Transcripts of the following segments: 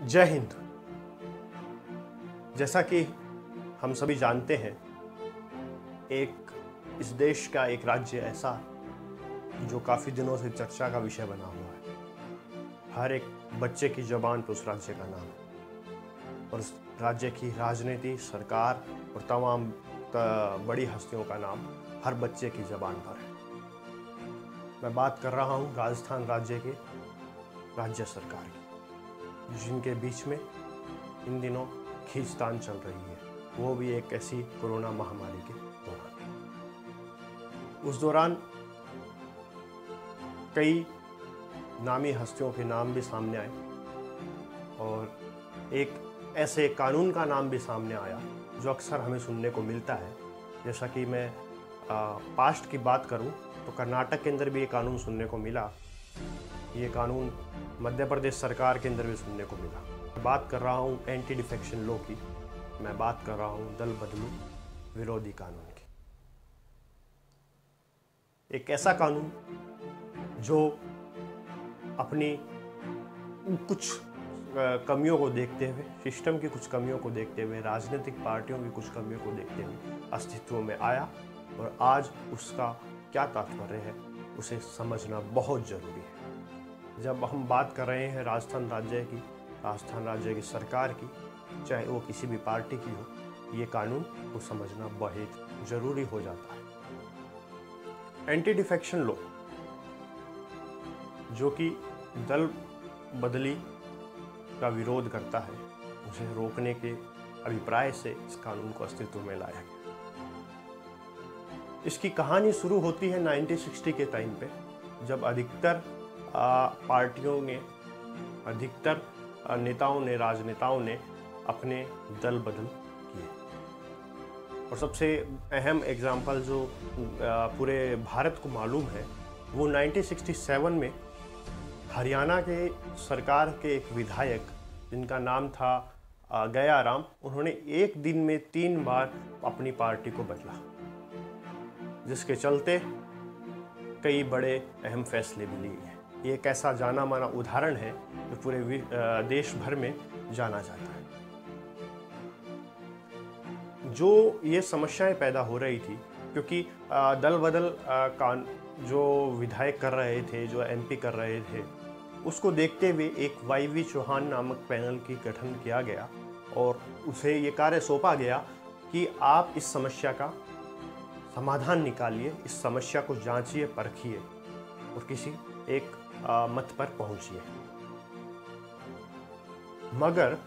जय हिंद। जैसा कि हम सभी जानते हैं, इस देश का एक राज्य ऐसा जो काफ़ी दिनों से चर्चा का विषय बना हुआ है। हर एक बच्चे की ज़बान पर उस राज्य का नाम है और उस राज्य की राजनीति, सरकार और तमाम बड़ी हस्तियों का नाम हर बच्चे की ज़बान पर है। मैं बात कर रहा हूँ राजस्थान राज्य के राज्य सरकार की, जिनके बीच में इन दिनों खींचतान चल रही है, वो भी एक ऐसी कोरोना महामारी के दौरान। उस दौरान कई नामी हस्तियों के नाम भी सामने आए और एक ऐसे कानून का नाम भी सामने आया जो अक्सर हमें सुनने को मिलता है। जैसा कि मैं पास्ट की बात करूं तो कर्नाटक के अंदर भी ये कानून सुनने को मिला। ये कानून मध्य प्रदेश सरकार के अंदर भी सुनने को मिला। मैं बात कर रहा हूँ एंटी डिफेक्शन लॉ की, मैं बात कर रहा हूँ दल बदलू विरोधी कानून की। एक ऐसा कानून जो अपनी कुछ कमियों को देखते हुए, सिस्टम की कुछ कमियों को देखते हुए, राजनीतिक पार्टियों की कुछ कमियों को देखते हुए अस्तित्व में आया और आज उसका क्या तात्पर्य है उसे समझना बहुत ज़रूरी है। जब हम बात कर रहे हैं राजस्थान राज्य की सरकार की, चाहे वो किसी भी पार्टी की हो, ये कानून को समझना बहुत ज़रूरी हो जाता है। एंटी डिफेक्शन लॉ जो कि दल बदली का विरोध करता है, उसे रोकने के अभिप्राय से इस कानून को अस्तित्व में लाया गया। इसकी कहानी शुरू होती है 1960 के टाइम पे, जब अधिकतर पार्टियों ने, अधिकतर राजनेताओं ने अपने दल बदल किए। और सबसे अहम एग्जाम्पल जो पूरे भारत को मालूम है, वो 1967 में हरियाणा के सरकार के एक विधायक जिनका नाम था गया राम, उन्होंने एक दिन में 3 बार अपनी पार्टी को बदला, जिसके चलते कई बड़े अहम फैसले भी लिए हैं। ये एक ऐसा जाना माना उदाहरण है जो पूरे देश भर में जाना जाता है। जो ये समस्याएं पैदा हो रही थी क्योंकि दल बदल जो विधायक कर रहे थे, जो एमपी कर रहे थे, उसको देखते हुए एक वाईवी चौहान नामक पैनल की गठन किया गया और उसे ये कार्य सौंपा गया कि आप इस समस्या का समाधान निकालिए, इस समस्या को जांचिए, परखिए और किसी एक मत पर पहुंचिए। मगर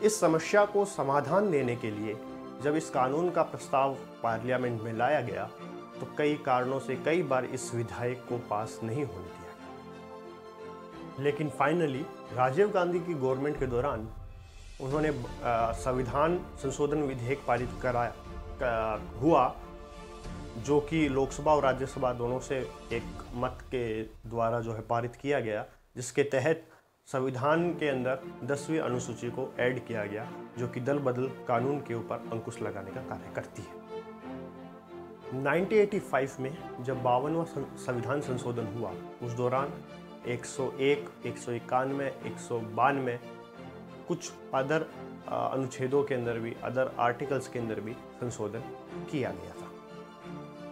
इस समस्या को समाधान देने के लिए जब इस कानून का प्रस्ताव पार्लियामेंट में लाया गया तो कई कारणों से कई बार इस विधायक को पास नहीं होने दिया गया। लेकिन फाइनली राजीव गांधी की गवर्नमेंट के दौरान उन्होंने संविधान संशोधन विधेयक पारित हुआ, जो कि लोकसभा और राज्यसभा दोनों से एक मत के द्वारा जो है पारित किया गया, जिसके तहत संविधान के अंदर 10वीं अनुसूची को ऐड किया गया, जो कि दल बदल कानून के ऊपर अंकुश लगाने का कार्य करती है। 1985 में जब 52वां संविधान संशोधन हुआ, उस दौरान 101, 191, 192 कुछ अदर अनुच्छेदों के अंदर भी, अदर आर्टिकल्स के अंदर भी संशोधन किया गया था।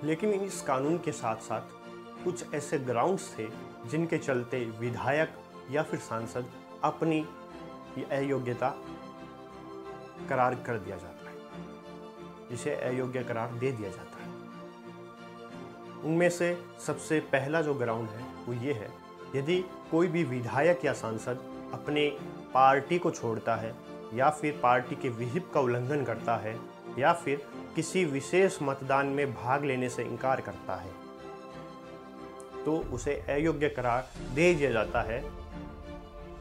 लेकिन इस कानून के साथ साथ कुछ ऐसे ग्राउंड्स थे जिनके चलते विधायक या फिर सांसद अपनी अयोग्यता करार कर दिया जाता है, जिसे अयोग्य करार दे दिया जाता है। उनमें से सबसे पहला जो ग्राउंड है वो ये है, यदि कोई भी विधायक या सांसद अपने पार्टी को छोड़ता है या फिर पार्टी के विहिप का उल्लंघन करता है या फिर किसी विशेष मतदान में भाग लेने से इनकार करता है, तो उसे अयोग्य करार दे दिया जाता है।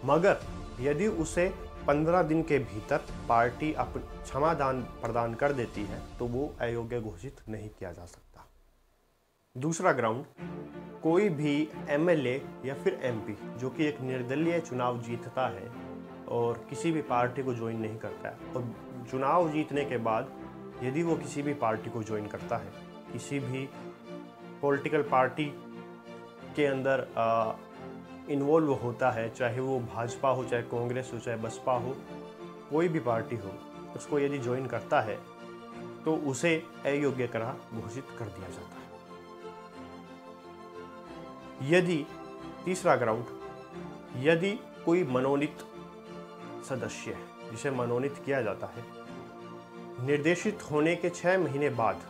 मगर यदि उसे 15 दिन के भीतर पार्टी क्षमादान प्रदान कर देती है तो वो अयोग्य घोषित नहीं किया जा सकता। दूसरा ग्राउंड, कोई भी एमएलए या फिर एमपी जो कि एक निर्दलीय चुनाव जीतता है और किसी भी पार्टी को ज्वाइन नहीं करता है, और चुनाव जीतने के बाद यदि वो किसी भी पार्टी को ज्वाइन करता है, किसी भी पॉलिटिकल पार्टी के अंदर इन्वॉल्व होता है, चाहे वो भाजपा हो, चाहे कांग्रेस हो, चाहे बसपा हो, कोई भी पार्टी हो, उसको यदि ज्वाइन करता है तो उसे अयोग्य करार घोषित कर दिया जाता है। यदि तीसरा ग्राउंड, यदि कोई मनोनीत सदस्य है जिसे मनोनीत किया जाता है, निर्देशित होने के 6 महीने बाद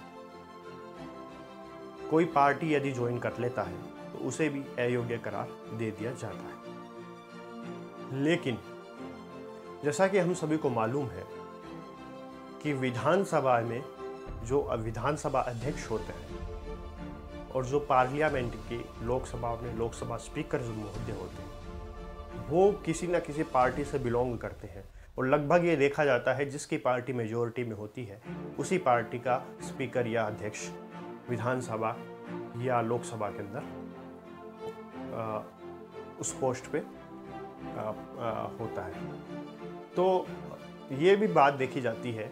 कोई पार्टी यदि ज्वाइन कर लेता है तो उसे भी अयोग्य करार दे दिया जाता है। लेकिन जैसा कि हम सभी को मालूम है कि विधानसभा में जो विधानसभा अध्यक्ष होते हैं और जो पार्लियामेंट के लोकसभा में लोकसभा स्पीकर जो महोदय होते हैं, वो किसी न किसी पार्टी से बिलोंग करते हैं और लगभग ये देखा जाता है जिसकी पार्टी मेजोरिटी में होती है उसी पार्टी का स्पीकर या अध्यक्ष विधानसभा या लोकसभा के अंदर उस पोस्ट पे होता है। तो ये भी बात देखी जाती है,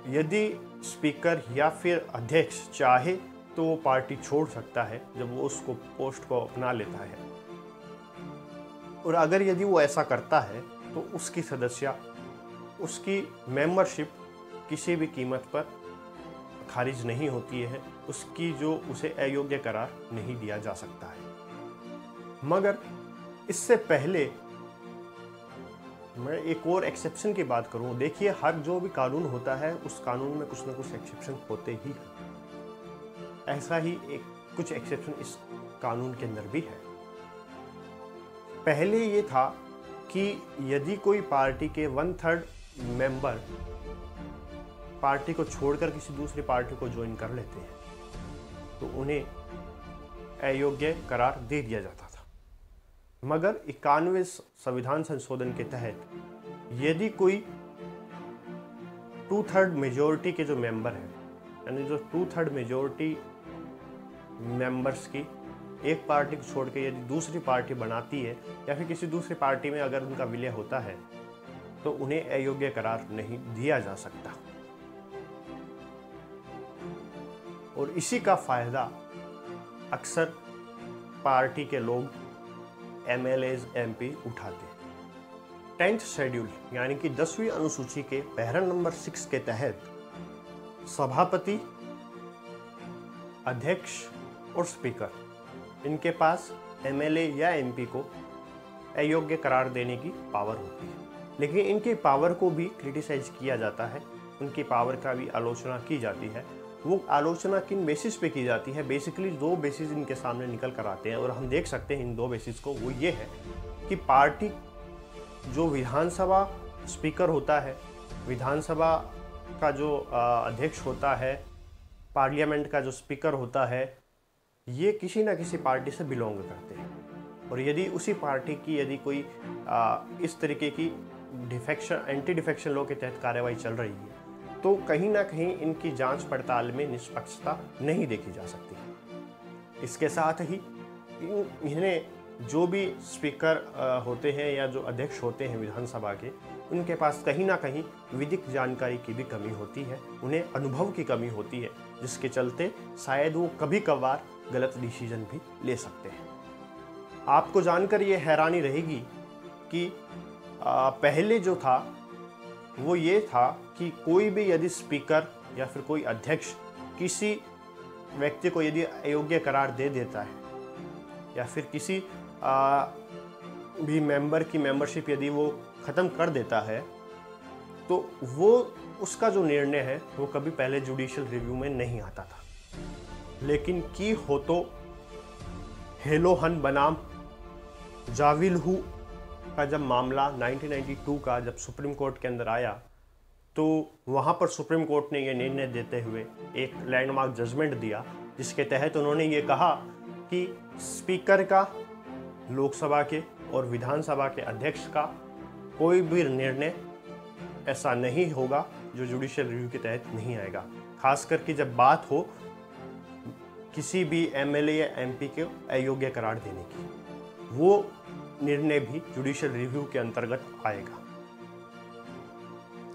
यदि स्पीकर या फिर अध्यक्ष चाहे तो वो पार्टी छोड़ सकता है जब वो उसको पोस्ट को अपना लेता है, और अगर यदि वो ऐसा करता है तो उसकी सदस्यता, उसकी मेंबरशिप किसी भी कीमत पर खारिज नहीं होती है, उसकी जो उसे अयोग्य करार नहीं दिया जा सकता है। मगर इससे पहले मैं एक और एक्सेप्शन की बात करूं। देखिए, हर जो भी कानून होता है उस कानून में कुछ ना कुछ एक्सेप्शन होते ही हैं। ऐसा ही कुछ एक्सेप्शन इस कानून के अंदर भी है। पहले ये था कि यदि कोई पार्टी के 1/3 मेंबर पार्टी को छोड़कर किसी दूसरी पार्टी को ज्वाइन कर लेते हैं तो उन्हें अयोग्य करार दे दिया जाता था। मगर 91वें संविधान संशोधन के तहत यदि कोई 2/3 मेजोरिटी के जो मेंबर हैं, यानी जो 2/3 मेजोरिटी मेंबर्स की एक पार्टी को छोड़ के यदि दूसरी पार्टी बनाती है या फिर किसी दूसरी पार्टी में अगर उनका विलय होता है तो उन्हें अयोग्य करार नहीं दिया जा सकता। और इसी का फायदा अक्सर पार्टी के लोग MLAs MP उठाते हैं। 10th शेड्यूल यानी कि 10वीं अनुसूची के पैरा नंबर 6 के तहत सभापति, अध्यक्ष और स्पीकर, इनके पास MLA या MP को अयोग्य करार देने की पावर होती है। लेकिन इनकी पावर को भी क्रिटिसाइज किया जाता है, उनकी पावर का भी आलोचना की जाती है। वो आलोचना किन बेसिस पे की जाती है? बेसिकली 2 बेसिस इनके सामने निकल कर आते हैं और हम देख सकते हैं इन 2 बेसिस को। वो ये है कि पार्टी जो विधानसभा स्पीकर होता है, विधानसभा का जो अध्यक्ष होता है, पार्लियामेंट का जो स्पीकर होता है, ये किसी न किसी पार्टी से बिलोंग करते हैं। और यदि उसी पार्टी की यदि कोई इस तरीके की एंटी डिफेक्शन लॉ के तहत कार्रवाई चल रही है तो कहीं ना कहीं इनकी जांच पड़ताल में निष्पक्षता नहीं देखी जा सकती। इसके साथ ही इन्हें जो भी स्पीकर होते हैं या जो अध्यक्ष होते हैं विधानसभा के, उनके पास कहीं ना कहीं विधिक जानकारी की भी कमी होती है, उन्हें अनुभव की कमी होती है, जिसके चलते शायद वो कभी कभार गलत डिसीजन भी ले सकते हैं। आपको जानकर ये हैरानी रहेगी कि पहले जो था वो ये था कि कोई भी यदि स्पीकर या फिर कोई अध्यक्ष किसी व्यक्ति को यदि अयोग्य करार दे देता है या फिर किसी भी मेंबर की मेंबरशिप यदि वो ख़त्म कर देता है तो वो उसका जो निर्णय है वो कभी पहले जुडिशियल रिव्यू में नहीं आता था। लेकिन की हो तो हेलोहन बनाम जाविलहू का जब मामला 1992 का जब सुप्रीम कोर्ट के अंदर आया तो वहाँ पर सुप्रीम कोर्ट ने ये निर्णय देते हुए एक लैंडमार्क जजमेंट दिया, जिसके तहत उन्होंने ये कहा कि स्पीकर का, लोकसभा के और विधानसभा के अध्यक्ष का कोई भी निर्णय ऐसा नहीं होगा जो जुडिशियल रिव्यू के तहत नहीं आएगा। खास करके जब बात हो किसी भी MLA या MP के अयोग्य करार देने की, वो निर्णय भी जुडिशियल रिव्यू के अंतर्गत आएगा।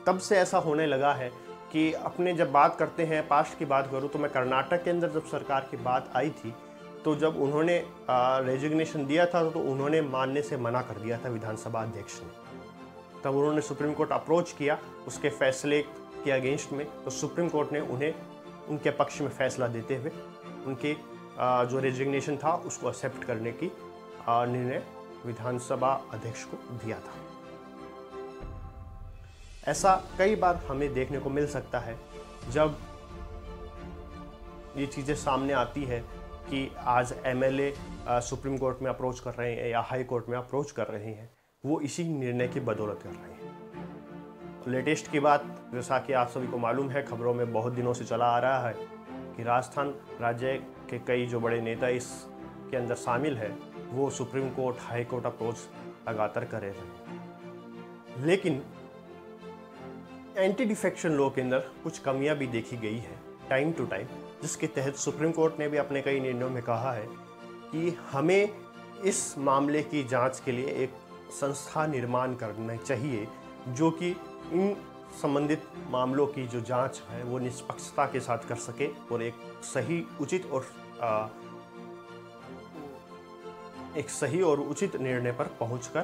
तब से ऐसा होने लगा है कि अपने जब बात करते हैं, पास्ट की बात करूँ तो मैं कर्नाटक के अंदर जब सरकार की बात आई थी तो जब उन्होंने रेजिग्नेशन दिया था तो उन्होंने मानने से मना कर दिया था विधानसभा अध्यक्ष ने। तब उन्होंने सुप्रीम कोर्ट अप्रोच किया उसके फैसले के अगेंस्ट में, तो सुप्रीम कोर्ट ने उन्हें उनके पक्ष में फैसला देते हुए उनके जो रेजिग्नेशन था उसको एक्सेप्ट करने की निर्णय विधानसभा अध्यक्ष को दिया था। ऐसा कई बार हमें देखने को मिल सकता है जब ये चीज़ें सामने आती है कि आज एमएलए सुप्रीम कोर्ट में अप्रोच कर रहे हैं या हाई कोर्ट में अप्रोच कर रहे हैं, वो इसी निर्णय की बदौलत कर रहे हैं। लेटेस्ट की बात, जैसा कि आप सभी को मालूम है, खबरों में बहुत दिनों से चला आ रहा है कि राजस्थान राज्य के कई जो बड़े नेता इसके अंदर शामिल है वो supreme court high court approach लगातार कर रहे हैं। लेकिन एंटी डिफेक्शन लॉ के अंदर कुछ कमियां भी देखी गई है टाइम टू टाइम, जिसके तहत सुप्रीम कोर्ट ने भी अपने कई निर्णयों में कहा है कि हमें इस मामले की जांच के लिए एक संस्था निर्माण करना चाहिए जो कि इन संबंधित मामलों की जो जांच है वो निष्पक्षता के साथ कर सके और एक सही और उचित निर्णय पर पहुंचकर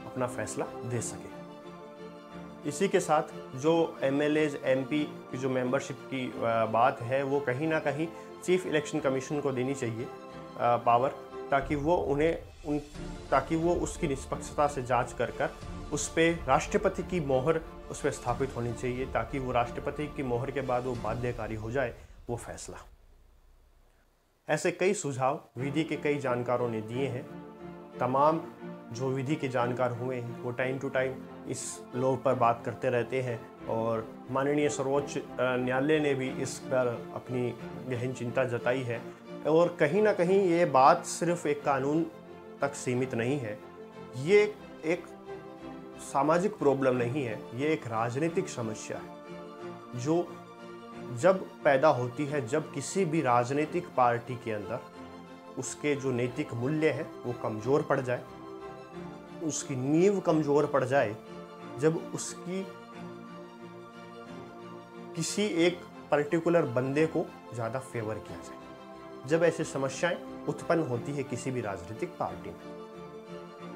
अपना फैसला दे सके। इसी के साथ जो एमएलएज एमपी की जो मेंबरशिप की बात है वो कहीं ना कहीं चीफ इलेक्शन कमीशन को देनी चाहिए पावर, ताकि वो उसकी निष्पक्षता से जांच कर उस पर राष्ट्रपति की मोहर उस पर स्थापित होनी चाहिए, ताकि वो राष्ट्रपति की मोहर के बाद वो बाध्यकारी हो जाए वो फैसला। ऐसे कई सुझाव विधि के कई जानकारों ने दिए हैं। तमाम जो विधि के जानकार हुए हैं वो टाइम टू टाइम इस लॉ पर बात करते रहते हैं और माननीय सर्वोच्च न्यायालय ने भी इस पर अपनी गहन चिंता जताई है। और कहीं ना कहीं ये बात सिर्फ एक कानून तक सीमित नहीं है, ये एक सामाजिक प्रॉब्लम नहीं है, ये एक राजनीतिक समस्या है जो जब पैदा होती है, जब किसी भी राजनीतिक पार्टी के अंदर उसके जो नैतिक मूल्य है वो कमज़ोर पड़ जाए, उसकी नींव कमज़ोर पड़ जाए, जब उसकी किसी एक पर्टिकुलर बंदे को ज़्यादा फेवर किया जाए, जब ऐसी समस्याएं उत्पन्न होती है किसी भी राजनीतिक पार्टी में,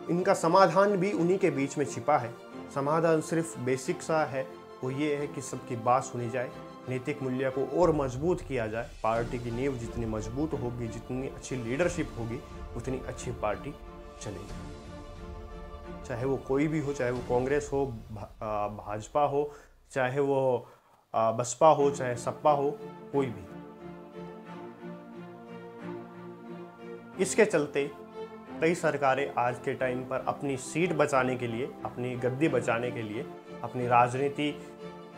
इनका समाधान भी उन्हीं के बीच में छिपा है। समाधान सिर्फ बेसिक सा है, वो ये है कि सबकी बात सुनी जाए, नैतिक मूल्य को और मजबूत किया जाए। पार्टी की नींव जितनी मजबूत होगी, जितनी अच्छी लीडरशिप होगी, उतनी अच्छी पार्टी चलेगी। चाहे वो कोई भी हो, चाहे वो कांग्रेस हो, भाजपा हो, चाहे वो बसपा हो, चाहे सपा हो, कोई भी। इसके चलते कई सरकारें आज के टाइम पर अपनी सीट बचाने के लिए, अपनी गद्दी बचाने के लिए, अपनी राजनीति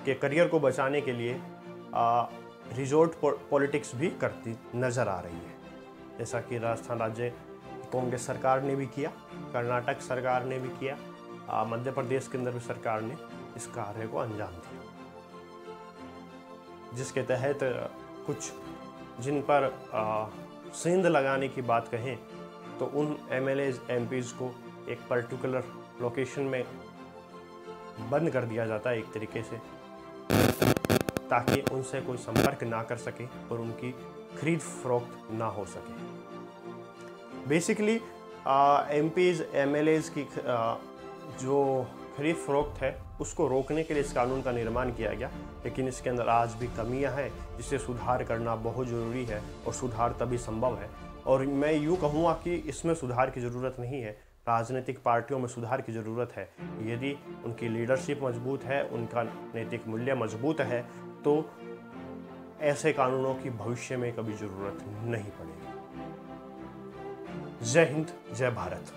के करियर को बचाने के लिए रिजोर्ट पॉलिटिक्स भी करती नज़र आ रही है। जैसा कि राजस्थान राज्य कांग्रेस सरकार ने भी किया, कर्नाटक सरकार ने भी किया, मध्य प्रदेश के अंदर भी सरकार ने इस कार्य को अंजाम दिया, जिसके तहत कुछ जिन पर सेंध लगाने की बात कहें तो उन एमएलएज एमपीज़ को एक पर्टिकुलर लोकेशन में बंद कर दिया जाता है एक तरीके से, ताकि उनसे कोई संपर्क ना कर सके और उनकी खरीद फरोख्त ना हो सके। बेसिकली एमपीज़ एमएलएज की जो खरीद फरोख्त है उसको रोकने के लिए इस कानून का निर्माण किया गया, लेकिन इसके अंदर आज भी कमियां हैं जिसे सुधार करना बहुत ज़रूरी है और सुधार तभी संभव है। और मैं यूँ कहूँगा कि इसमें सुधार की ज़रूरत नहीं है, राजनीतिक पार्टियों में सुधार की ज़रूरत है। यदि उनकी लीडरशिप मजबूत है, उनका नैतिक मूल्य मजबूत है, तो ऐसे कानूनों की भविष्य में कभी ज़रूरत नहीं पड़ेगी। जय हिंद, जय भारत।